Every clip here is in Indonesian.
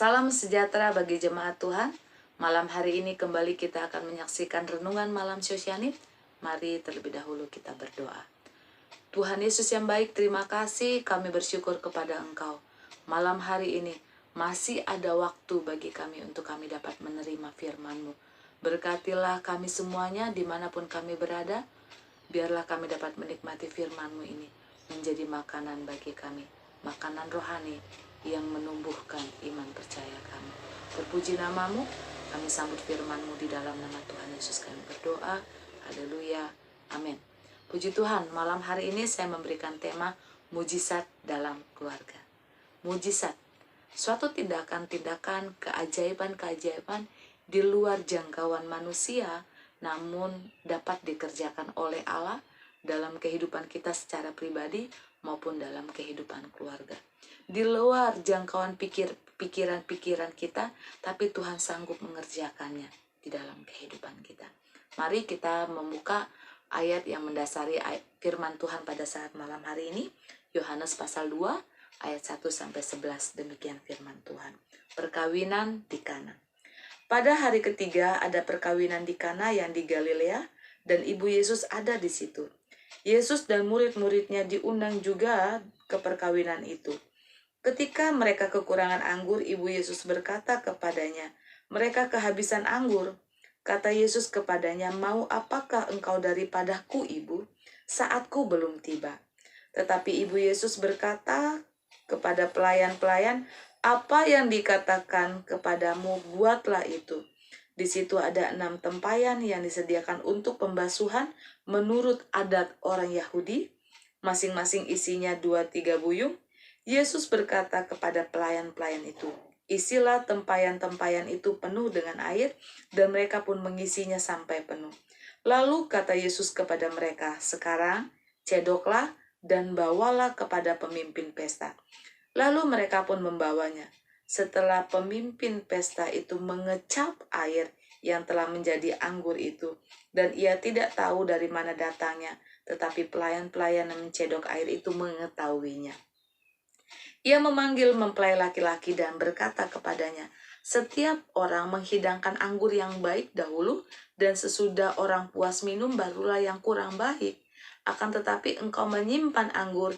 Salam sejahtera bagi jemaat Tuhan. Malam hari ini kembali kita akan menyaksikan renungan malam Sosianit. Mari terlebih dahulu kita berdoa. Tuhan Yesus yang baik, terima kasih kami bersyukur kepada Engkau. Malam hari ini masih ada waktu bagi kami untuk kami dapat menerima firman-Mu. Berkatilah kami semuanya dimanapun kami berada. Biarlah kami dapat menikmati firman-Mu ini menjadi makanan bagi kami. Makanan rohani yang menumbuhkan iman percaya kami. Terpuji namamu, kami sambut firman-Mu di dalam nama Tuhan Yesus kami berdoa. Haleluya, amin. Puji Tuhan, malam hari ini saya memberikan tema mujizat dalam keluarga. Mujizat, suatu tindakan-tindakan, keajaiban-keajaiban di luar jangkauan manusia, namun dapat dikerjakan oleh Allah dalam kehidupan kita secara pribadi maupun dalam kehidupan keluarga. Di luar jangkauan pikiran-pikiran kita, tapi Tuhan sanggup mengerjakannya di dalam kehidupan kita. Mari kita membuka ayat yang mendasari firman Tuhan pada saat malam hari ini. Yohanes pasal 2 ayat 1-11, demikian firman Tuhan. Perkawinan di Kana. Pada hari ketiga ada perkawinan di Kana yang di Galilea, dan ibu Yesus ada di situ. Yesus dan murid-muridnya diundang juga ke perkawinan itu. Ketika mereka kekurangan anggur, ibu Yesus berkata kepadanya, "Mereka kehabisan anggur." Kata Yesus kepadanya, "Mau apakah engkau daripadaku, ibu? Saatku belum tiba." Tetapi ibu Yesus berkata kepada pelayan-pelayan, "Apa yang dikatakan kepadamu, buatlah itu." Di situ ada 6 tempayan yang disediakan untuk pembasuhan menurut adat orang Yahudi. Masing-masing isinya 2-3 buyung. Yesus berkata kepada pelayan-pelayan itu, "Isilah tempayan-tempayan itu penuh dengan air," dan mereka pun mengisinya sampai penuh. Lalu kata Yesus kepada mereka, "Sekarang cedoklah dan bawalah kepada pemimpin pesta." Lalu mereka pun membawanya. Setelah pemimpin pesta itu mengecap air yang telah menjadi anggur itu, dan ia tidak tahu dari mana datangnya, tetapi pelayan-pelayan yang mencedok air itu mengetahuinya. Ia memanggil mempelai laki-laki dan berkata kepadanya, "Setiap orang menghidangkan anggur yang baik dahulu, dan sesudah orang puas minum barulah yang kurang baik. Akan tetapi engkau menyimpan anggur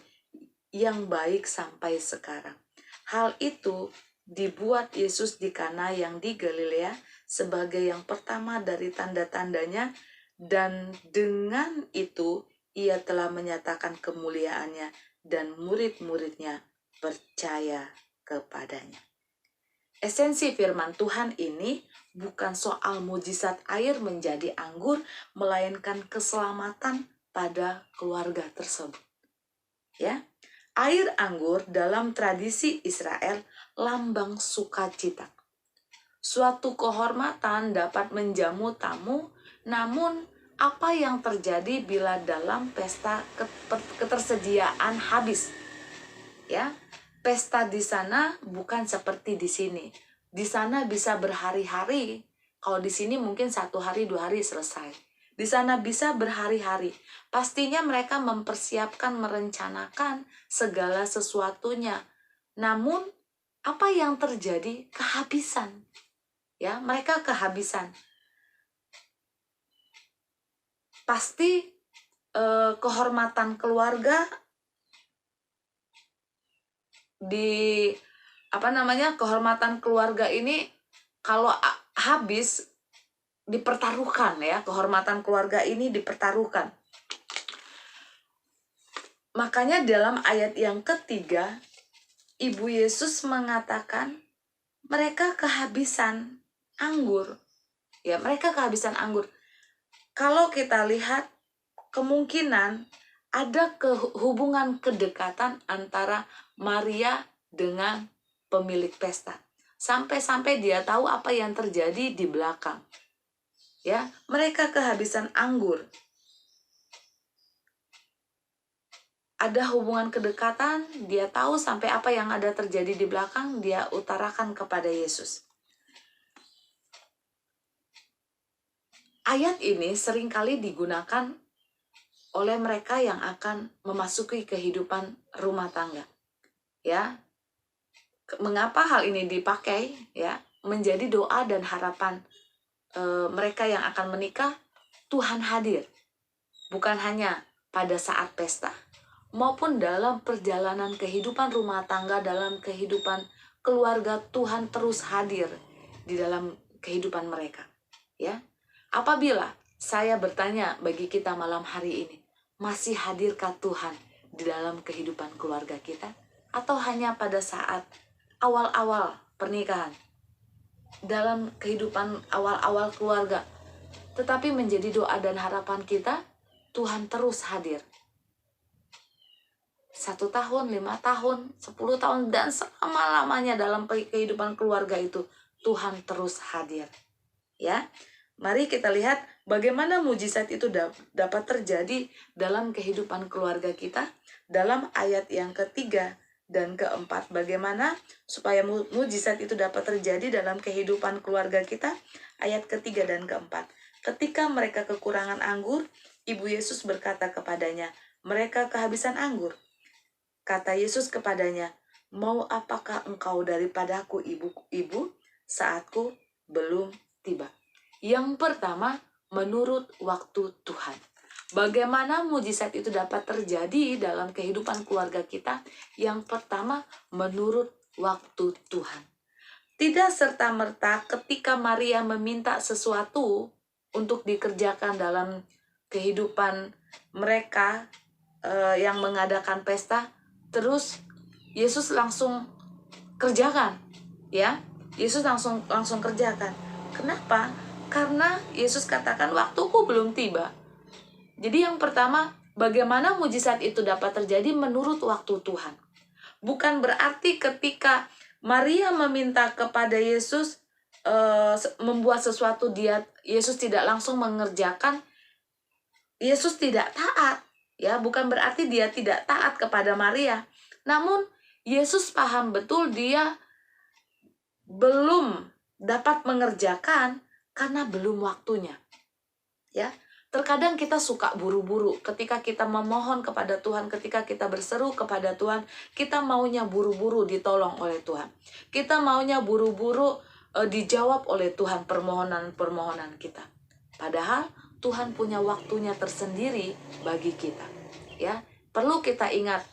yang baik sampai sekarang." Hal itu dibuat Yesus di Kana yang di Galilea sebagai yang pertama dari tanda-tandanya, dan dengan itu ia telah menyatakan kemuliaannya, dan murid-muridnya percaya kepadanya. Esensi firman Tuhan ini bukan soal mujizat air menjadi anggur, melainkan keselamatan pada keluarga tersebut. Ya, air anggur dalam tradisi Israel lambang sukacita. Suatu kehormatan dapat menjamu tamu, namun apa yang terjadi bila dalam pesta ketersediaan habis? Ya, pesta di sana bukan seperti di sini. Di sana bisa berhari-hari. Kalau di sini mungkin 1 hari 2 hari selesai. Di sana bisa berhari-hari. Pastinya mereka mempersiapkan, merencanakan segala sesuatunya. Namun apa yang terjadi? Kehabisan. Ya, mereka kehabisan. Pasti kehormatan keluarga kehormatan keluarga ini kalau habis dipertaruhkan, ya, kehormatan keluarga ini dipertaruhkan. Makanya dalam ayat yang ketiga, ibu Yesus mengatakan mereka kehabisan anggur. Ya, mereka kehabisan anggur. Kalau kita lihat, kemungkinan ada hubungan kedekatan antara Maria dengan pemilik pesta. Sampai-sampai dia tahu apa yang terjadi di belakang. Ya, mereka kehabisan anggur. Ada hubungan kedekatan, dia tahu sampai apa yang ada terjadi di belakang, dia utarakan kepada Yesus. Ayat ini seringkali digunakan oleh mereka yang akan memasuki kehidupan rumah tangga. Ya, mengapa hal ini dipakai ya menjadi doa dan harapan mereka yang akan menikah? Tuhan hadir bukan hanya pada saat pesta maupun dalam perjalanan kehidupan rumah tangga, dalam kehidupan keluarga. Tuhan terus hadir di dalam kehidupan mereka ya. Apabila saya bertanya bagi kita malam hari ini, masih hadirkah Tuhan di dalam kehidupan keluarga kita? Atau hanya pada saat awal-awal pernikahan, dalam kehidupan awal-awal keluarga, tetapi menjadi doa dan harapan kita, Tuhan terus hadir. 1 tahun, 5 tahun, 10 tahun, dan selama-lamanya dalam kehidupan keluarga itu, Tuhan terus hadir. Ya, mari kita lihat bagaimana mujizat itu dapat terjadi dalam kehidupan keluarga kita. Dalam ayat yang ketiga dan keempat, bagaimana supaya mujizat itu dapat terjadi dalam kehidupan keluarga kita. Ayat ketiga dan keempat. Ketika mereka kekurangan anggur, Ibu Yesus berkata kepadanya, mereka kehabisan anggur. Kata Yesus kepadanya, mau apakah engkau daripadaku, ibu? Saatku belum tiba. Yang pertama, menurut waktu Tuhan. Bagaimana mujizat itu dapat terjadi dalam kehidupan keluarga kita? Yang pertama, menurut waktu Tuhan. Tidak serta-merta ketika Maria meminta sesuatu untuk dikerjakan dalam kehidupan mereka yang mengadakan pesta, terus Yesus langsung kerjakan, ya. Yesus langsung kerjakan. Kenapa? Karena Yesus katakan waktuku belum tiba. Jadi yang pertama, bagaimana mujizat itu dapat terjadi menurut waktu Tuhan. Bukan berarti ketika Maria meminta kepada Yesus membuat sesuatu, Yesus tidak langsung mengerjakan. Yesus tidak taat, ya, bukan berarti dia tidak taat kepada Maria. Namun Yesus paham betul dia belum dapat mengerjakan karena belum waktunya. Ya, terkadang kita suka buru-buru ketika kita memohon kepada Tuhan, ketika kita berseru kepada Tuhan, kita maunya buru-buru ditolong oleh Tuhan. Kita maunya buru-buru dijawab oleh Tuhan permohonan-permohonan kita. Padahal Tuhan punya waktunya tersendiri bagi kita. Ya, perlu kita ingat,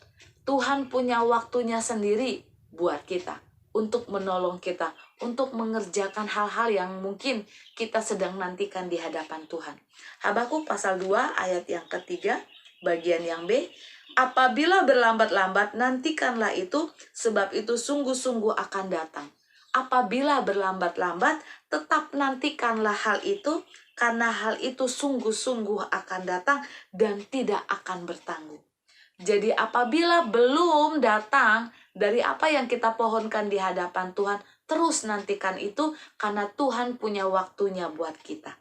Tuhan punya waktunya sendiri buat kita, untuk menolong kita, untuk mengerjakan hal-hal yang mungkin kita sedang nantikan di hadapan Tuhan. Habakuk pasal 2 ayat yang ketiga, bagian yang B. Apabila berlambat-lambat, nantikanlah itu, sebab itu sungguh-sungguh akan datang. Apabila berlambat-lambat, tetap nantikanlah hal itu, karena hal itu sungguh-sungguh akan datang dan tidak akan bertanggung. Jadi apabila belum datang dari apa yang kita pohonkan di hadapan Tuhan, terus nantikan itu karena Tuhan punya waktunya buat kita.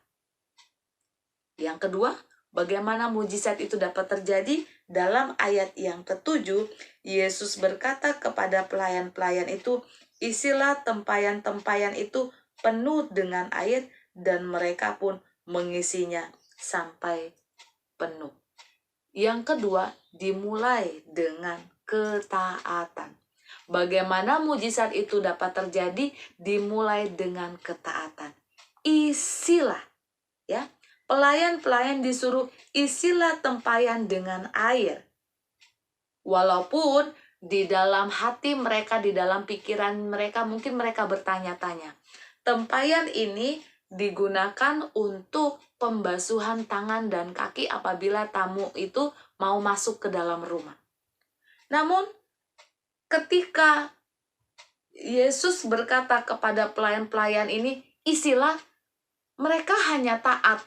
Yang kedua, bagaimana mujizat itu dapat terjadi? Dalam ayat yang ketujuh, Yesus berkata kepada pelayan-pelayan itu, isilah tempayan-tempayan itu penuh dengan air, dan mereka pun mengisinya sampai penuh. Yang kedua, dimulai dengan ketaatan. Bagaimana mujizat itu dapat terjadi? Dimulai dengan ketaatan. Isilah, ya. Pelayan-pelayan disuruh isilah tempayan dengan air. Walaupun di dalam hati mereka, di dalam pikiran mereka, mungkin mereka bertanya-tanya. Tempayan ini digunakan untuk pembasuhan tangan dan kaki apabila tamu itu mau masuk ke dalam rumah. Namun, ketika Yesus berkata kepada pelayan-pelayan ini, isilah, mereka hanya taat.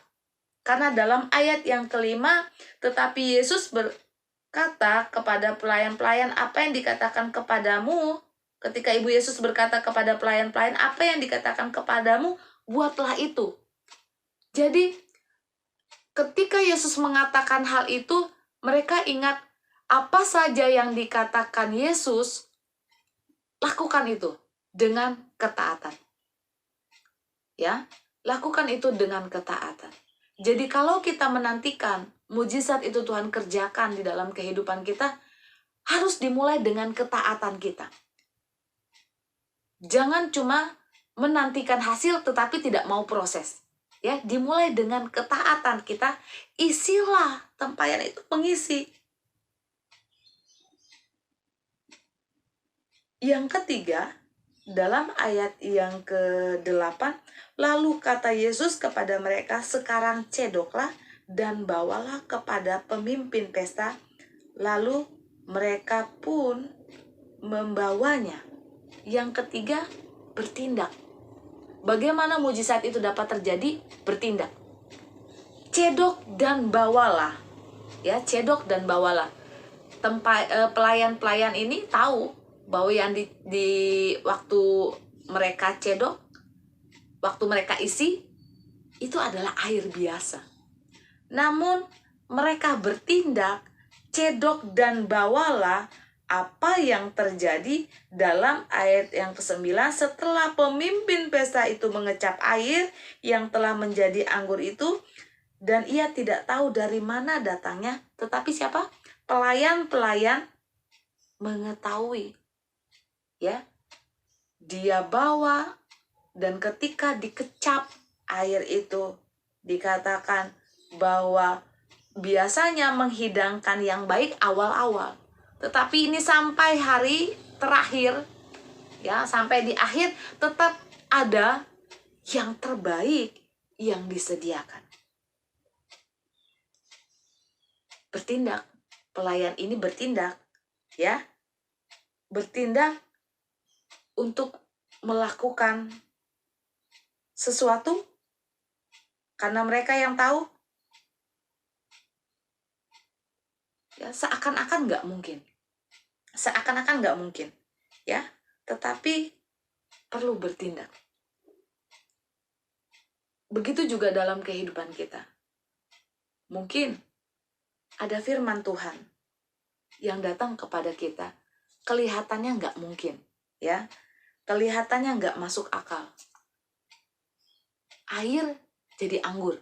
Karena dalam ayat yang kelima, tetapi Yesus berkata kepada pelayan-pelayan, apa yang dikatakan kepadamu? Ketika Ibu Yesus berkata kepada pelayan-pelayan, apa yang dikatakan kepadamu? Buatlah itu. Jadi, ketika Yesus mengatakan hal itu, mereka ingat apa saja yang dikatakan Yesus, lakukan itu dengan ketaatan. Ya, lakukan itu dengan ketaatan. Jadi kalau kita menantikan mujizat itu Tuhan kerjakan di dalam kehidupan kita, harus dimulai dengan ketaatan kita. Jangan cuma menantikan hasil tetapi tidak mau proses. Ya, dimulai dengan ketaatan kita, isilah tempayan itu mengisi. Yang ketiga, dalam ayat yang ke-8, lalu kata Yesus kepada mereka, sekarang cedoklah dan bawalah kepada pemimpin pesta. Lalu mereka pun membawanya. Yang ketiga, bertindak. Bagaimana mujizat itu dapat terjadi? Bertindak. Cedok dan bawalah. Ya, cedok dan bawalah. Pelayan-pelayan ini tahu bahwa yang di waktu mereka cedok, waktu mereka isi, itu adalah air biasa. Namun mereka bertindak, cedok dan bawalah. Apa yang terjadi dalam ayat yang ke-9, setelah pemimpin pesta itu mengecap air yang telah menjadi anggur itu, dan ia tidak tahu dari mana datangnya, tetapi siapa? Pelayan-pelayan mengetahui. Ya, dia bawa, dan ketika dikecap air itu, dikatakan bahwa biasanya menghidangkan yang baik awal-awal. Tetapi ini sampai hari terakhir, ya, sampai di akhir tetap ada yang terbaik yang disediakan. Bertindak, pelayan ini bertindak, ya, bertindak untuk melakukan sesuatu karena mereka yang tahu, ya, seakan-akan nggak mungkin. Seakan-akan nggak mungkin, ya, tetapi perlu bertindak. Begitu juga dalam kehidupan kita. Mungkin ada firman Tuhan yang datang kepada kita, kelihatannya nggak mungkin, ya, kelihatannya nggak masuk akal. Air jadi anggur.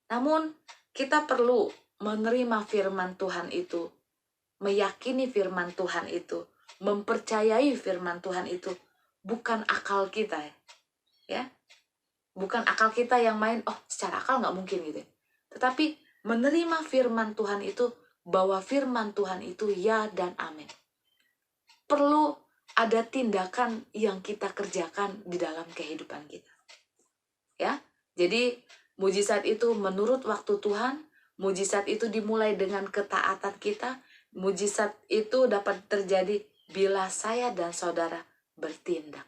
Namun kita perlu menerima firman Tuhan itu, meyakini firman Tuhan itu, mempercayai firman Tuhan itu, bukan akal kita, ya, bukan akal kita yang main, oh secara akal nggak mungkin gitu, tetapi menerima firman Tuhan itu, bahwa firman Tuhan itu ya dan amin. Perlu ada tindakan yang kita kerjakan di dalam kehidupan kita, ya. Jadi mujizat itu menurut waktu Tuhan, mujizat itu dimulai dengan ketaatan kita. Mujizat itu dapat terjadi bila saya dan saudara bertindak.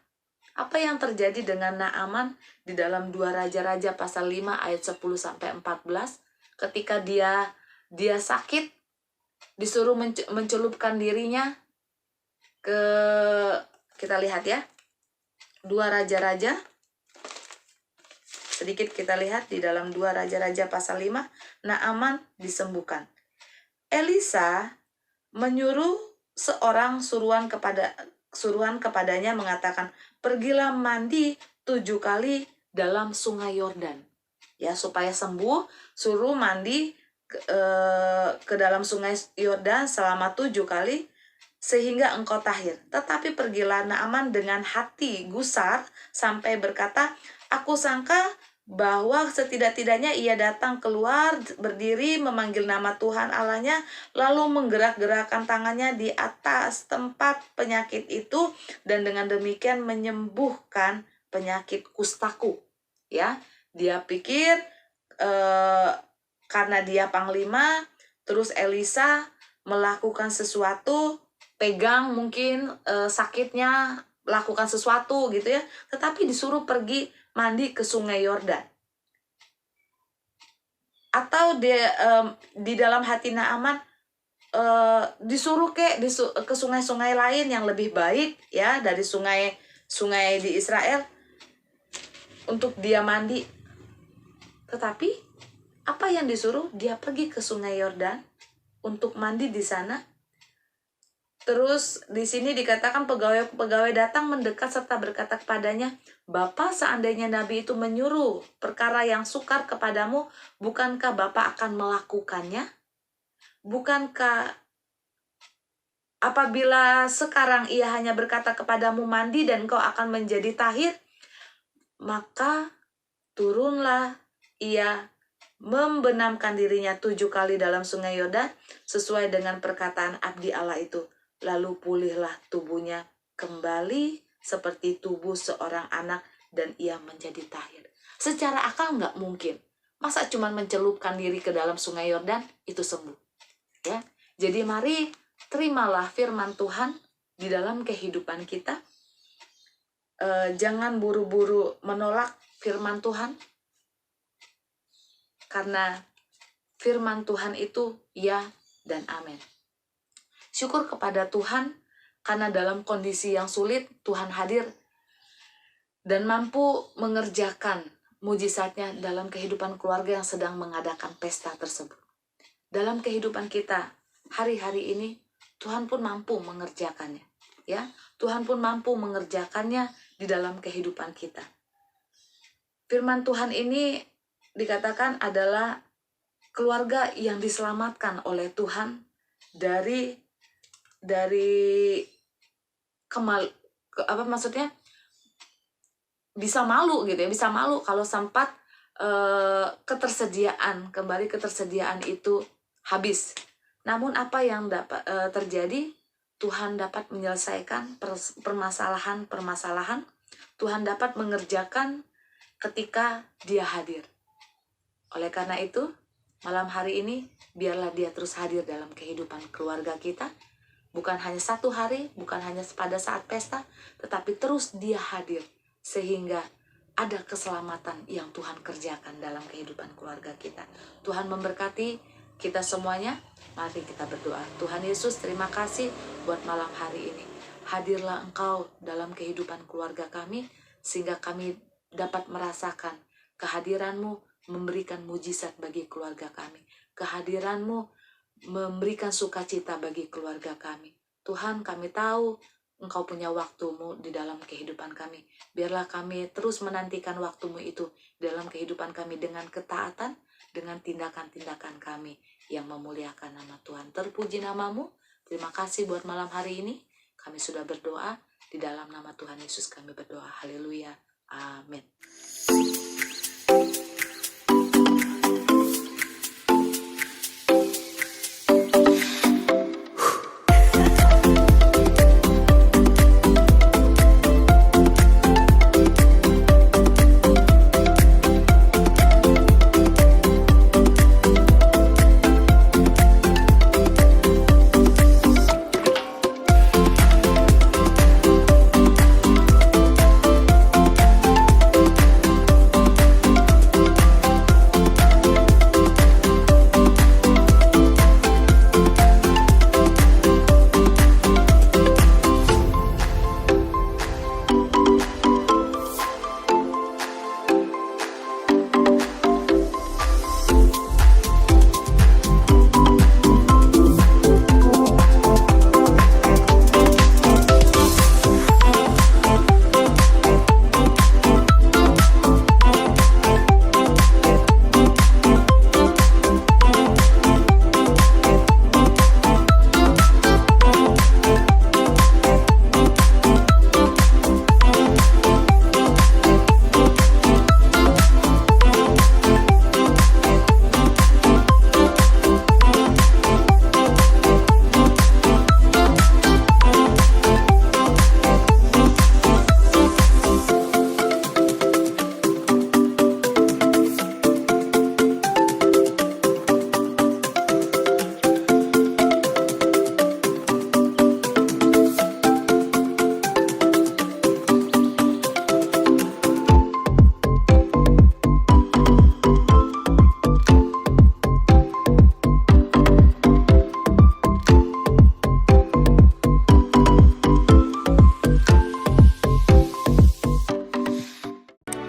Apa yang terjadi dengan Naaman di dalam 2 Raja-Raja pasal 5 ayat 10-14, ketika dia sakit, disuruh mencelupkan dirinya ke, kita lihat ya, 2 Raja-Raja, sedikit kita lihat di dalam 2 Raja-Raja pasal 5, Naaman disembuhkan. Elisa menyuruh seorang suruhan kepadanya mengatakan, pergilah mandi 7 kali dalam sungai Yordan, ya, supaya sembuh. Suruh mandi ke dalam sungai Yordan selama 7 kali sehingga engkau tahir. Tetapi pergilah Naaman dengan hati gusar sampai berkata, aku sangka bahwa setidak-tidaknya ia datang keluar, berdiri, memanggil nama Tuhan Allahnya, lalu menggerak-gerakkan tangannya di atas tempat penyakit itu, dan dengan demikian menyembuhkan penyakit kustaku. Ya, dia pikir karena dia panglima, terus Elisa melakukan sesuatu, pegang mungkin sakitnya, lakukan sesuatu gitu ya, tetapi disuruh pergi mandi ke sungai Yordan. Atau dia di dalam hati Naaman disuruh ke sungai-sungai lain yang lebih baik, ya, dari sungai di Israel untuk dia mandi. Tetapi apa yang disuruh? Dia pergi ke sungai Yordan untuk mandi di sana. Terus di sini dikatakan pegawai datang mendekat serta berkata kepadanya, Bapak, seandainya Nabi itu menyuruh perkara yang sukar kepadamu, bukankah Bapak akan melakukannya? Bukankah apabila sekarang ia hanya berkata kepadamu mandi dan kau akan menjadi tahir, maka turunlah ia membenamkan dirinya 7 kali dalam sungai Yordan sesuai dengan perkataan abdi Allah itu. Lalu pulihlah tubuhnya kembali seperti tubuh seorang anak dan ia menjadi tahir. Secara akal nggak mungkin. Masa cuma mencelupkan diri ke dalam sungai Yordan itu sembuh? Ya. Jadi mari terimalah firman Tuhan di dalam kehidupan kita. Jangan buru-buru menolak firman Tuhan. Karena firman Tuhan itu ya dan amin. Syukur kepada Tuhan karena dalam kondisi yang sulit Tuhan hadir dan mampu mengerjakan mujizatnya dalam kehidupan keluarga yang sedang mengadakan pesta tersebut. Dalam kehidupan kita hari-hari ini Tuhan pun mampu mengerjakannya, ya. Tuhan pun mampu mengerjakannya di dalam kehidupan kita. Firman Tuhan ini dikatakan adalah keluarga yang diselamatkan oleh Tuhan dari bisa malu gitu ya, bisa malu kalau sempat ketersediaan itu habis. Namun apa yang dapat terjadi? Tuhan dapat menyelesaikan permasalahan. Tuhan dapat mengerjakan ketika Dia hadir. Oleh karena itu, malam hari ini biarlah Dia terus hadir dalam kehidupan keluarga kita. Bukan hanya satu hari, bukan hanya pada saat pesta, tetapi terus Dia hadir sehingga ada keselamatan yang Tuhan kerjakan dalam kehidupan keluarga kita. Tuhan memberkati kita semuanya. Mari kita berdoa. Tuhan Yesus, terima kasih buat malam hari ini. Hadirlah Engkau dalam kehidupan keluarga kami sehingga kami dapat merasakan kehadiran-Mu memberikan mujizat bagi keluarga kami. Kehadiran-Mu memberikan sukacita bagi keluarga kami. Tuhan, kami tahu Engkau punya waktu-Mu di dalam kehidupan kami. Biarlah kami terus menantikan waktu-Mu itu dalam kehidupan kami dengan ketaatan, dengan tindakan-tindakan kami yang memuliakan nama Tuhan. Terpuji nama-Mu. Terima kasih buat malam hari ini. Kami sudah berdoa. Di dalam nama Tuhan Yesus kami berdoa. Haleluya. Amin.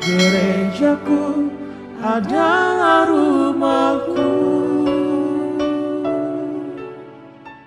Gerejaku adalah rumahku.